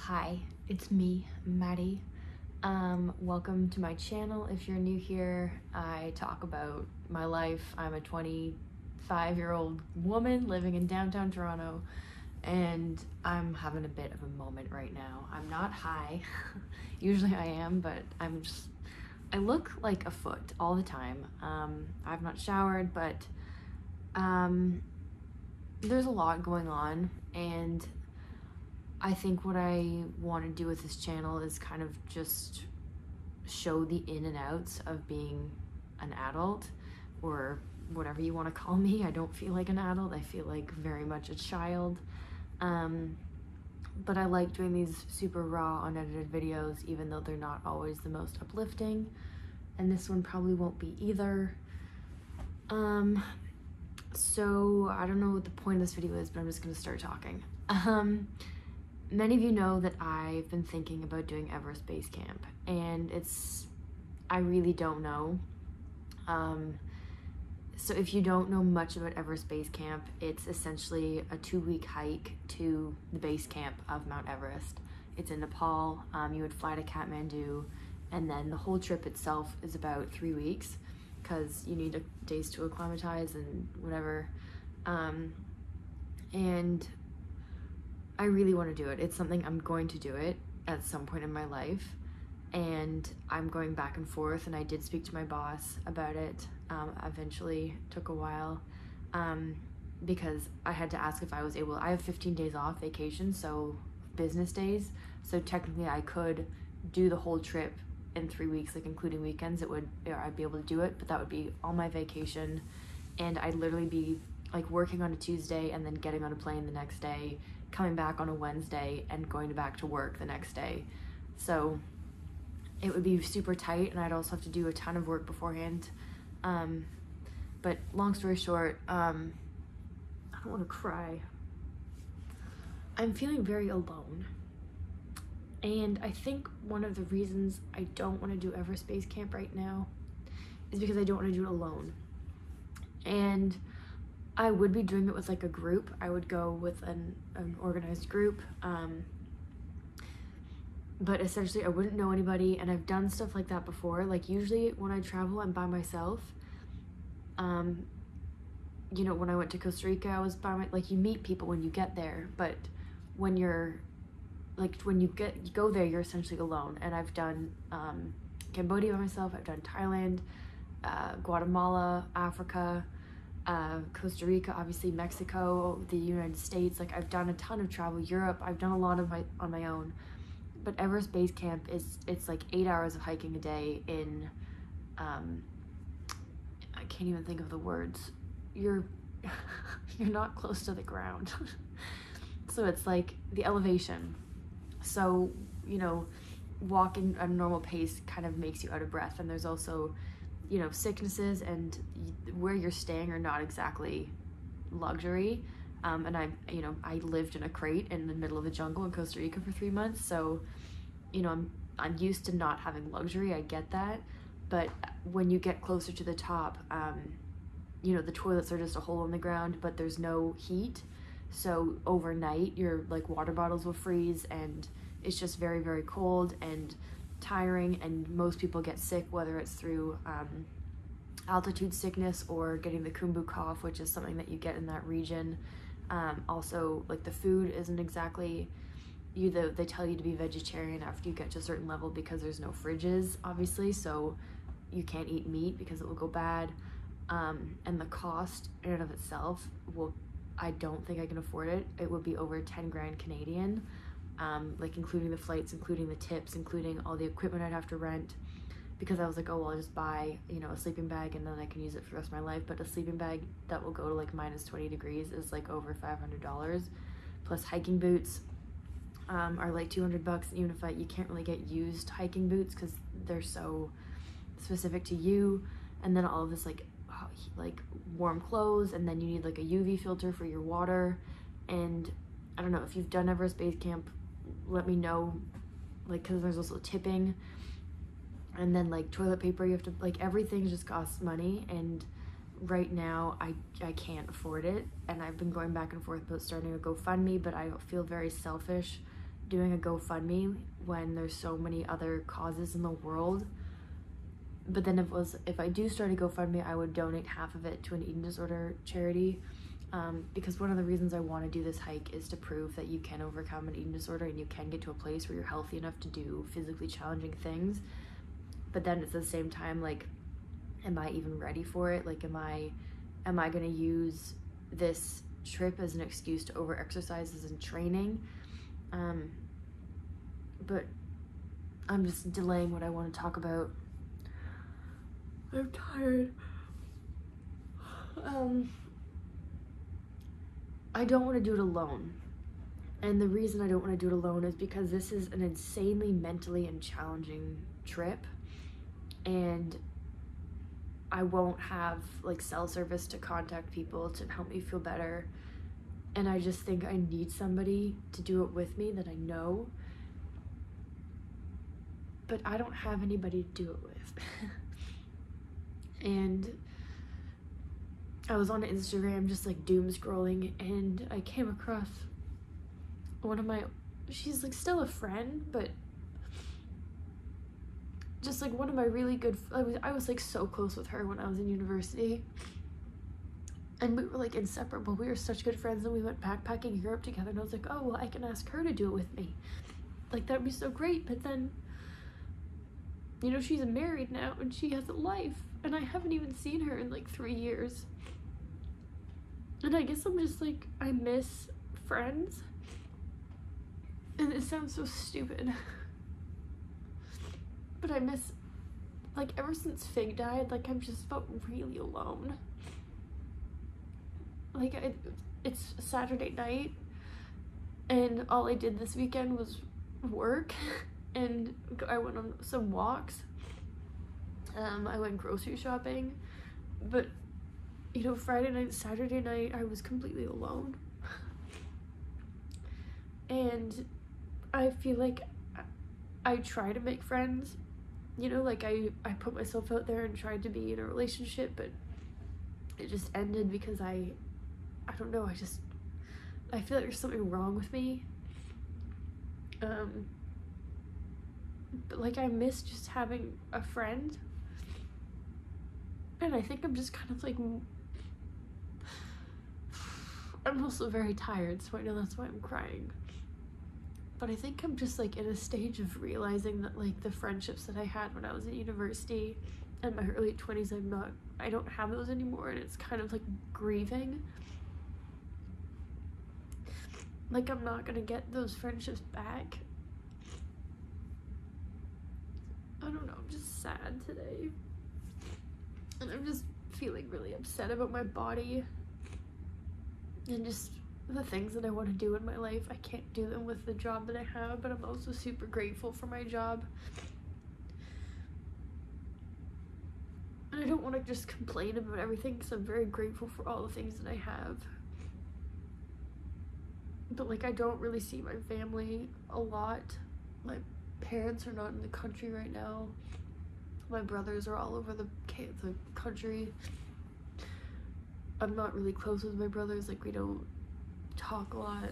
Hi, it's me, Maddie. Welcome to my channel. If you're new here, I talk about my life. I'm a 25-year-old woman living in downtown Toronto, and I'm having a bit of a moment right now. I'm not high. Usually I am, but I look like a foot all the time. I've not showered, but there's a lot going on, and I think what I want to do with this channel is kind of just show the in and outs of being an adult, or whatever you want to call me. I don't feel like an adult. I feel like very much a child. But I like doing these super raw, unedited videos, even though they're not always the most uplifting. And this one probably won't be either. So I don't know what the point of this video is, but I'm just gonna start talking. Many of you know that I've been thinking about doing Everest Base Camp, and I really don't know. So if you don't know much about Everest Base Camp, it's essentially a 2-week hike to the base camp of Mount Everest. It's in Nepal. You would fly to Kathmandu, and then the whole trip itself is about 3 weeks because you need days to acclimatize and whatever. And I really want to do it. It's something I'm going to do it at some point in my life, and I'm going back and forth, and I did speak to my boss about it. Eventually took a while because I had to ask if I was able. I have 15 days off vacation, so business days, so technically I could do the whole trip in 3 weeks, like including weekends. I'd be able to do it, but that would be all my vacation, and I'd literally be like working on a Tuesday and then getting on a plane the next day, coming back on a Wednesday and going back to work the next day. So it would be super tight, and I'd also have to do a ton of work beforehand. But long story short, I don't want to cry. I'm feeling very alone. And I think one of the reasons I don't want to do Everest Base Camp right now is because I don't want to do it alone. And I would be doing it with like a group. I would go with an organized group. But essentially I wouldn't know anybody, and I've done stuff like that before. Like usually when I travel, I'm by myself. You know, when I went to Costa Rica, I was like, you meet people when you get there, but when you're like, when you go there, you're essentially alone. And I've done Cambodia by myself. I've done Thailand, Guatemala, Africa, Costa Rica, obviously Mexico, the United States. Like I've done a ton of travel. Europe, I've done a lot of on my own. But Everest Base Camp it's like 8 hours of hiking a day in I can't even think of the words. You're not close to the ground. So it's like the elevation. So, you know, walking at a normal pace kind of makes you out of breath. And there's also, you know, sicknesses, and where you're staying are not exactly luxury. And I lived in a crate in the middle of the jungle in Costa Rica for 3 months. So, you know, I'm used to not having luxury. I get that. But when you get closer to the top, you know, the toilets are just a hole in the ground, but there's no heat. So overnight, your like water bottles will freeze, and it's just very, very cold and tiring. And most people get sick, whether it's through altitude sickness or getting the Kumbu cough, which is something that you get in that region. Also, like the food isn't exactly, they tell you to be vegetarian after you get to a certain level because there's no fridges, obviously, so you can't eat meat because it will go bad. And the cost in and of itself I don't think I can afford it. It would be over 10 grand Canadian, like including the flights, including the tips, including all the equipment I'd have to rent. Because I was like, oh, well, I'll just buy, you know, a sleeping bag and then I can use it for the rest of my life. But a sleeping bag that will go to like minus 20 degrees is like over $500. Plus hiking boots are like $200. And even if you can't really get used hiking boots because they're so specific to you. And then all of this like warm clothes, and then you need like a UV filter for your water. And I don't know, if you've done Everest Base Camp, let me know, like, because there's also tipping. And then like toilet paper, you have to, like, everything just costs money, and right now I can't afford it. And I've been going back and forth about starting a GoFundMe, but I feel very selfish doing a GoFundMe when there's so many other causes in the world. But then if I do start a GoFundMe, I would donate half of it to an eating disorder charity, because one of the reasons I want to do this hike is to prove that you can overcome an eating disorder and you can get to a place where you're healthy enough to do physically challenging things. But then at the same time, like, am I even ready for it? Like, am I going to use this trip as an excuse to over exercise as in training? But I'm just delaying what I want to talk about. I'm tired. I don't want to do it alone. And the reason I don't want to do it alone is because this is an insanely mentally and challenging trip. And I won't have like cell service to contact people to help me feel better. And I just think I need somebody to do it with me that I know. But I don't have anybody to do it with. And I was on Instagram just like doom scrolling, and I came across she's like still a friend, but just like one of my really good, I was like so close with her when I was in university, and we were like inseparable. We were such good friends, and we went backpacking Europe together, and I was like, oh well, I can ask her to do it with me, like that'd be so great. But then, you know, she's married now and she has a life, and I haven't even seen her in like 3 years. And I guess I'm just like, I miss friends. And it sounds so stupid. But I miss, like, ever since Fig died, like, I've just felt really alone. Like, it's Saturday night, and all I did this weekend was work, and I went on some walks. I went grocery shopping, but, you know, Friday night, Saturday night, I was completely alone. And I feel like I try to make friends, you know, like I put myself out there and tried to be in a relationship, but it just ended because I don't know, I feel like there's something wrong with me. But like I miss just having a friend. And I think I'm just kind of like, I'm also very tired, so I know that's why I'm crying. But I think I'm just like in a stage of realizing that like the friendships that I had when I was in university and my early 20s, I don't have those anymore, and it's kind of like grieving. Like I'm not gonna get those friendships back. I don't know, I'm just sad today. And I'm just feeling really upset about my body and just the things that I want to do in my life. I can't do them with the job that I have, but I'm also super grateful for my job. And I don't want to just complain about everything because I'm very grateful for all the things that I have. But like I don't really see my family a lot. My parents are not in the country right now. My brothers are all over the country. I'm not really close with my brothers, like we don't talk a lot.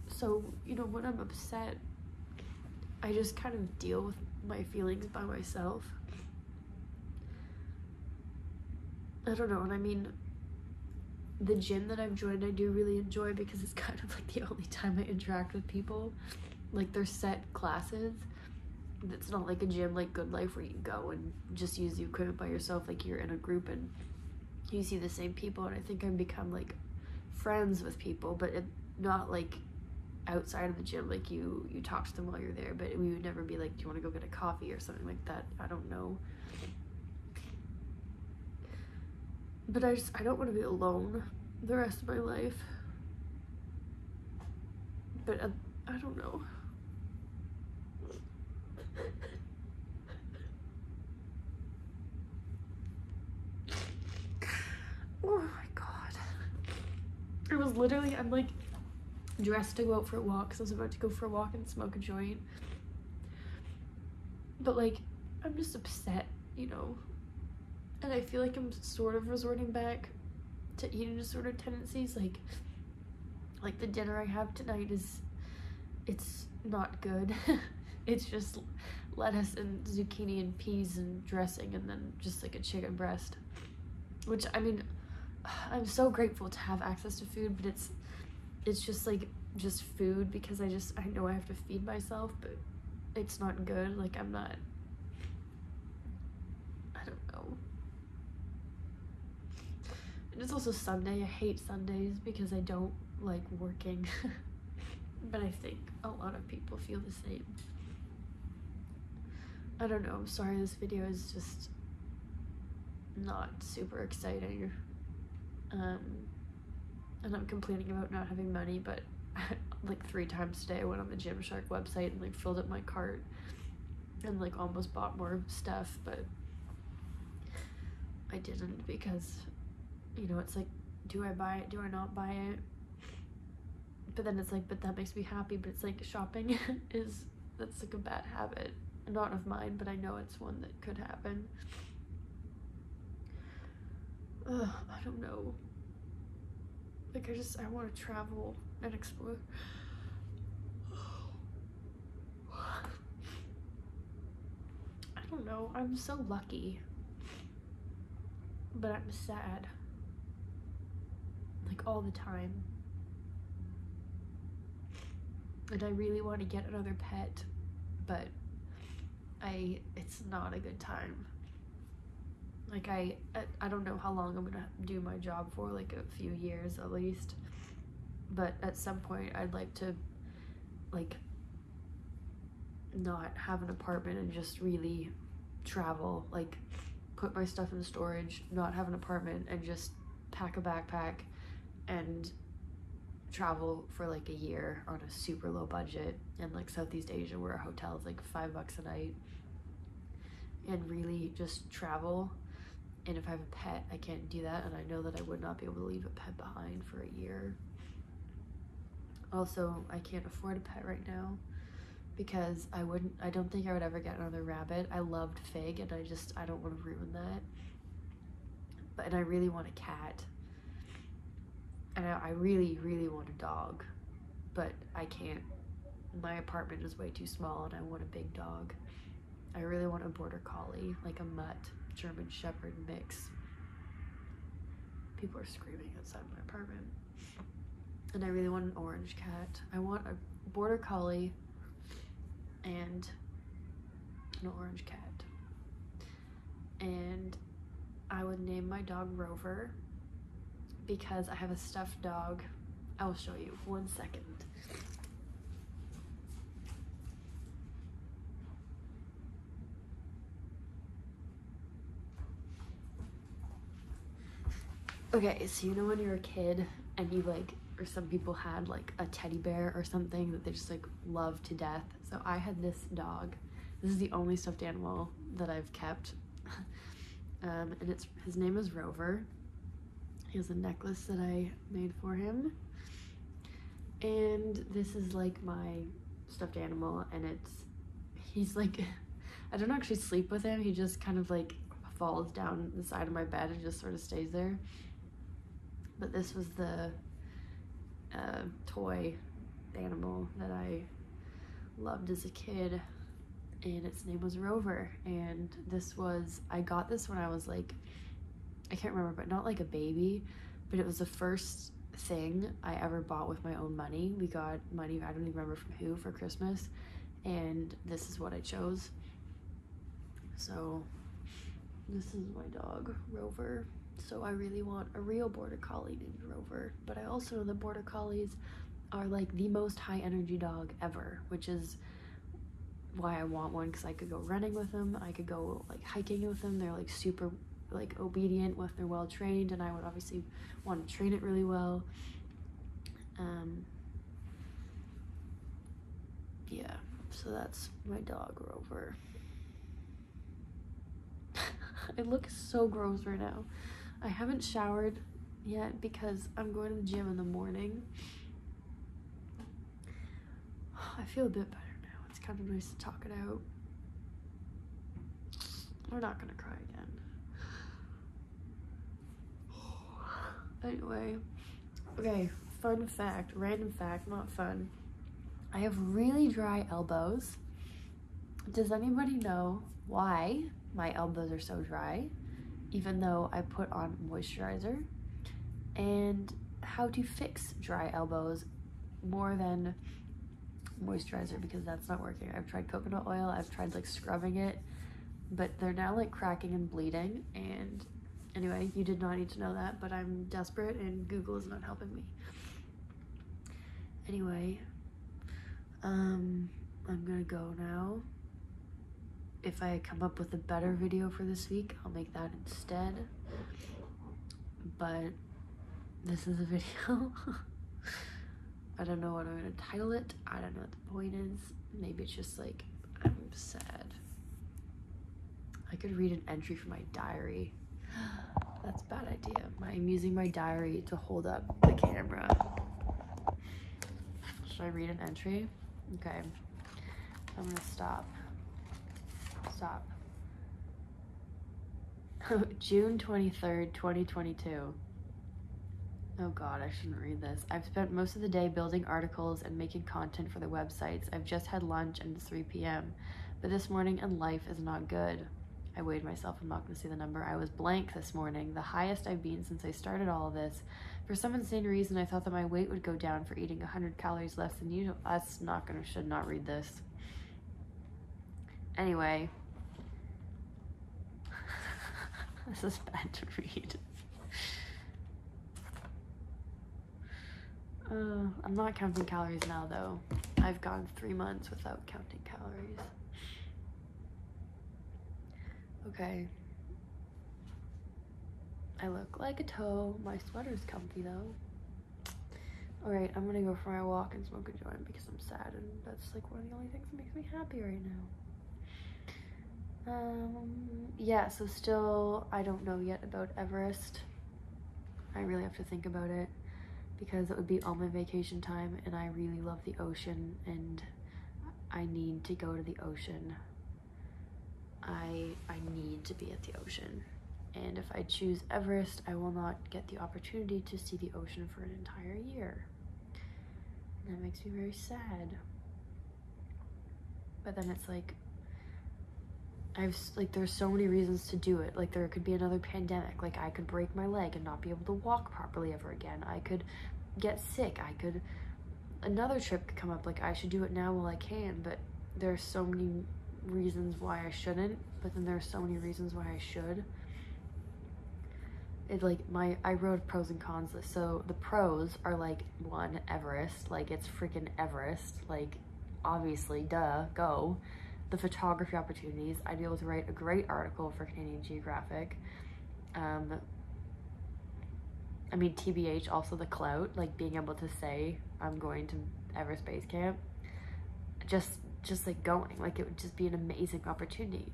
So, you know, when I'm upset, I just kind of deal with my feelings by myself. I don't know, and I mean, the gym that I've joined I do really enjoy because it's kind of like the only time I interact with people. Like there's set classes. It's not like a gym like Good Life where you go and just use the equipment by yourself. Like you're in a group and you see the same people, and I think I've become like friends with people, but not like outside of the gym. Like you talk to them while you're there, but we would never be like, do you want to go get a coffee or something like that? I don't know. But I don't want to be alone the rest of my life. But I don't know. Oh my god. I was literally, I'm like dressed to go out for a walk because I was about to go for a walk and smoke a joint. But like, I'm just upset, you know? And I feel like I'm sort of resorting back to eating disorder tendencies. Like the dinner I have tonight it's not good. It's just lettuce and zucchini and peas and dressing, and then just like a chicken breast. Which, I mean, I'm so grateful to have access to food, but it's just like just food because I know I have to feed myself, but it's not good. Like, I don't know. And it's also Sunday. I hate Sundays because I don't like working. But I think a lot of people feel the same. I don't know, I'm sorry, this video is just not super exciting. And I'm complaining about not having money, but like 3 times today I went on the Gymshark website and like filled up my cart and like almost bought more stuff, but I didn't because, you know, it's like, do I buy it? Do I not buy it? But then it's like, but that makes me happy. But it's like, shopping that's like a bad habit. Not of mine, but I know it's one that could happen. I don't know. Like, I want to travel and explore. I don't know. I'm so lucky. But I'm sad. Like, all the time. And I really want to get another pet, but it's not a good time. Like, I don't know how long I'm gonna do my job for, like a few years at least, but at some point I'd like to like not have an apartment and just really travel, like put my stuff in storage, not have an apartment, and just pack a backpack and travel for like a year on a super low budget in like Southeast Asia where a hotel is like $5 a night, and really just travel. And if I have a pet, I can't do that, and I know that I would not be able to leave a pet behind for a year. Also, I can't afford a pet right now because I don't think I would ever get another rabbit. I loved Fig, and I don't want to ruin that. And I really want a cat. And I really, really want a dog, but I can't. My apartment is way too small, and I want a big dog. I really want a border collie, like a mutt, German Shepherd mix. People are screaming outside my apartment. And I really want an orange cat. I want a border collie and an orange cat. And I would name my dog Rover because I have a stuffed dog. I will show you, 1 second. Okay, so you know when you're a kid and you like, or some people had like a teddy bear or something that they just like love to death. So I had this dog. This is the only stuffed animal that I've kept. And his name is Rover. He has a necklace that I made for him. And this is like my stuffed animal, and he's like, I don't actually sleep with him. He just kind of like falls down the side of my bed and just sort of stays there. But this was the toy animal that I loved as a kid, and its name was Rover. And I got this when I was like, I can't remember, but not like a baby, but it was the first thing I ever bought with my own money. We got money, I don't even remember from who, for Christmas, and this is what I chose. So this is my dog, Rover. So I really want a real border collie named Rover, but I also know that border collies are like the most high energy dog ever, which is why I want one, because I could go running with them, I could go like hiking with them. They're like super like obedient if they're well trained, and I would obviously want to train it really well. Yeah, so that's my dog, Rover. I look so gross right now. I haven't showered yet because I'm going to the gym in the morning. I feel a bit better now. It's kind of nice to talk it out. We're not gonna cry again. Anyway, okay, fun fact, random fact, not fun. I have really dry elbows. Does anybody know why my elbows are so dry, even though I put on moisturizer? And how to fix dry elbows more than moisturizer, because that's not working. I've tried coconut oil, I've tried like scrubbing it, but they're now like cracking and bleeding. And anyway, you did not need to know that, but I'm desperate and Google is not helping me. Anyway, I'm gonna go now. If I come up with a better video for this week, I'll make that instead. But this is a video. I don't know what I'm gonna title it. I don't know what the point is. Maybe it's just like, I'm sad. I could read an entry from my diary. That's a bad idea. I'm using my diary to hold up the camera. Should I read an entry? Okay. I'm gonna stop. June 23rd, 2022. Oh God, I shouldn't read this. I've spent most of the day building articles and making content for the websites. I've just had lunch and it's 3 p.m. But this morning and life is not good. I weighed myself, I'm not gonna say the number. I was blank this morning, the highest I've been since I started all of this. For some insane reason, I thought that my weight would go down for eating 100 calories less than usual. Should not read this. Anyway. This is bad to read. I'm not counting calories now though. I've gone 3 months without counting calories. Okay. I look like a toe. My sweater's comfy though. Alright, I'm gonna go for my walk and smoke a joint because I'm sad, and that's like one of the only things that makes me happy right now. Yeah, so still, I don't know yet about Everest. I really have to think about it because it would be all my vacation time, and I really love the ocean, and I need to go to the ocean. I need to be at the ocean. And if I choose Everest, I will not get the opportunity to see the ocean for an entire year. And that makes me very sad. But then it's like, there's so many reasons to do it. Like, there could be another pandemic. Like, I could break my leg and not be able to walk properly ever again. I could get sick. Another trip could come up. Like, I should do it now while I can, but there's so many reasons why I shouldn't, but then there's so many reasons why I should. I wrote a pros and cons list. So the pros are like, 1, Everest. Like, it's freaking Everest. Like, obviously, duh, go. The photography opportunities. I'd be able to write a great article for Canadian Geographic. I mean, TBH, also the clout, like being able to say I'm going to Everest Base Camp. Just like going, like it would just be an amazing opportunity.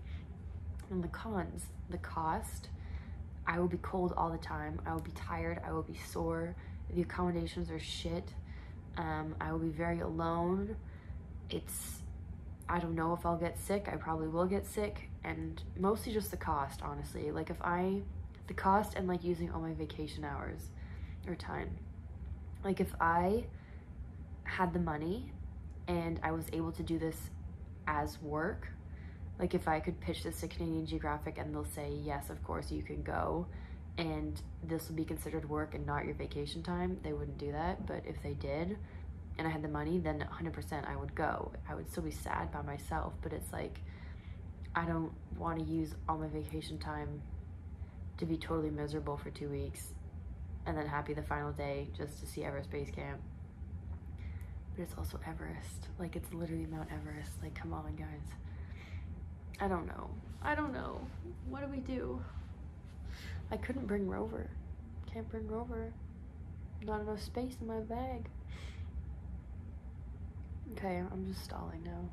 And the cons, the cost. I will be cold all the time. I will be tired. I will be sore. The accommodations are shit. I will be very alone. I don't know if I'll get sick. I probably will get sick. And mostly just the cost, honestly. Like the cost and like using all my vacation hours or time. Like if I had the money and I was able to do this as work, like if I could pitch this to Canadian Geographic and they'll say, yes, of course you can go and this will be considered work and not your vacation time, they wouldn't do that. But if they did and I had the money, then 100% I would go. I would still be sad by myself, but it's like, I don't want to use all my vacation time to be totally miserable for 2 weeks and then happy the final day just to see Everest Base Camp. But it's also Everest. Like, it's literally Mount Everest. Like, come on, guys. I don't know. What do we do? I couldn't bring Rover. Can't bring Rover. Not enough space in my bag. Okay, I'm just stalling now.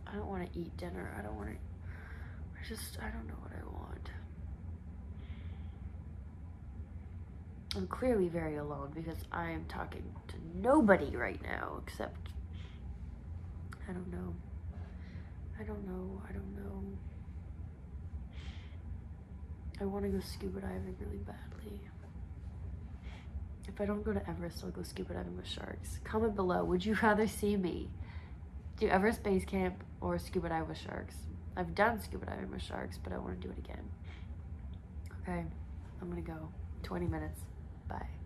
I don't want to eat dinner. I don't know what I want. I'm clearly very alone because I am talking to nobody right now except, I don't know. I want to go scuba diving really badly. If I don't go to Everest, I'll go scuba diving with sharks. Comment below, would you rather see me do Everest Base Camp or scuba dive with sharks? I've done scuba diving with sharks, but I want to do it again. Okay, I'm gonna go. 20 minutes. Bye.